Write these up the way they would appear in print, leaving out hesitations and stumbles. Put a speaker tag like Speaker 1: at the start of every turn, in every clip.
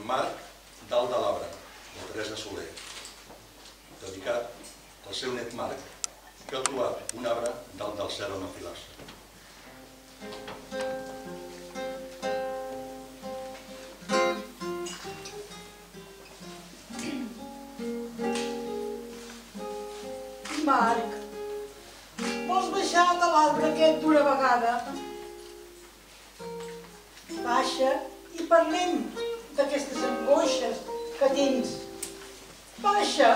Speaker 1: Marc, dalt de l'arbre, de Teresa Soler. Dedicat al seu net Marc, que ha trobat un arbre dalt del cel on enfilar-se.
Speaker 2: Marc, vols baixar de l'arbre aquest d'una vegada? Baixa i parlem d'aquestes angoixes que tens. Baixa!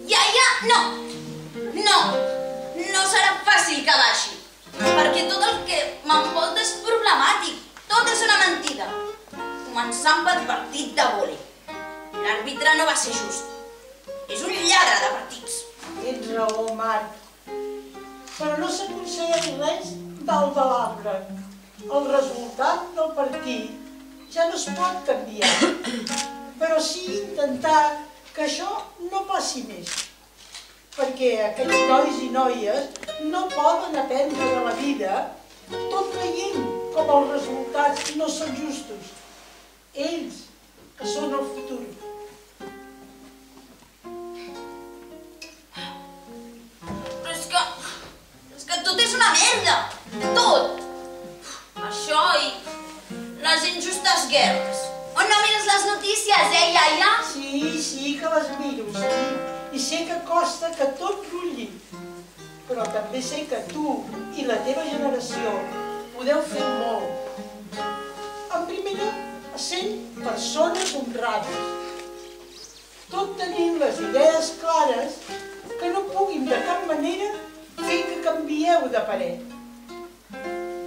Speaker 3: Iaia, no! No! No serà fàcil que baixi, perquè tot el que m'envolta és problemàtic. Tot és una mentida. Començant pel partit de vòlei. L'àrbitre no va ser just. És un lladre de partits.
Speaker 2: Tens raó, Marc. Però no s'aconsegueix res dalt de l'arbre. El resultat del partit ja no es pot canviar. Però sí intentar que això no passi més. Perquè aquests nois i noies no poden aprendre de la vida tot veient com els resultats no són justos. Ells, que són el futur.
Speaker 3: És que tot és una merda. Tot. Això i les injustes guerres. On no mires les notícies, iaia?
Speaker 2: Sí, que les miro, sí. I sé que costa que tot rulli. Però també sé que tu i la teva generació podeu fer molt. En primer lloc, sent persones honrades. Tot tenint les idees clares que no puguin de cap manera fer que canvieu de parer.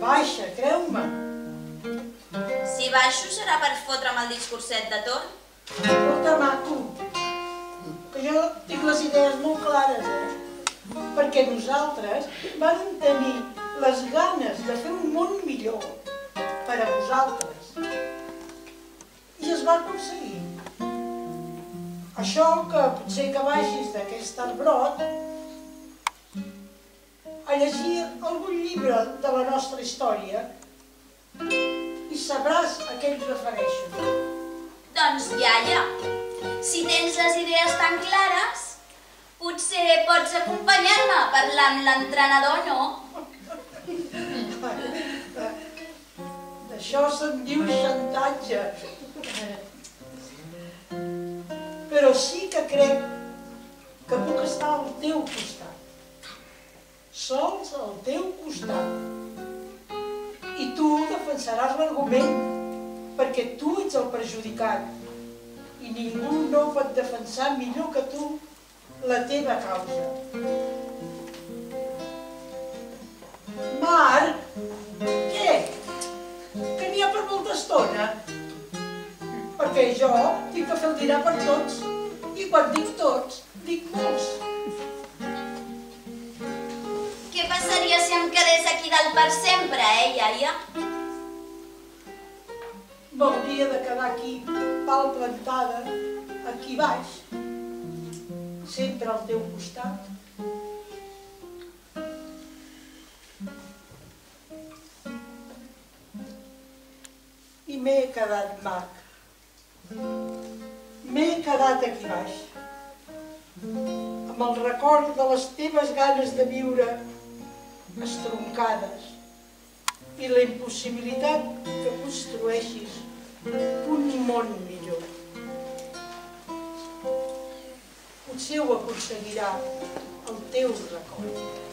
Speaker 2: Baixa, creu-me.
Speaker 3: Si baixo serà per fotre'm el discurset de torn?
Speaker 2: Escolta, maco, que jo tinc les idees molt clares, perquè nosaltres vam tenir les ganes de fer un món millor per a vosaltres. I es va aconseguir. Això que potser que baixis d'aquest arbrot a llegir algun llibre de la nostra història i sabràs a què ens refereixo.
Speaker 3: Doncs, iaia, si tens les idees tan clares, potser pots acompanyar-me a parlar amb l'entrenador, no?
Speaker 2: D'això se'n diu xantatge. Però sí que crec que puc estar al teu costat. Sols al teu costat. I tu defensaràs l'argument, perquè tu ets el perjudicat. I ningú no pot defensar millor que tu la teva causa. Marc, què? Que n'hi ha per molta estona? Perquè jo tinc que fer el dinar per tots, i quan dic tots, dic molts.
Speaker 3: Què passaria si em quedés aquí dalt per sempre, iaia?
Speaker 2: M'hauria de quedar aquí, pal plantada, aquí baix, sempre al teu costat. I m'he quedat, Marc. M'he quedat aquí baix, amb el record de les teves ganes de viure estroncades i la impossibilitat que construeixis un món millor. Potser ho aconseguirà el teu record.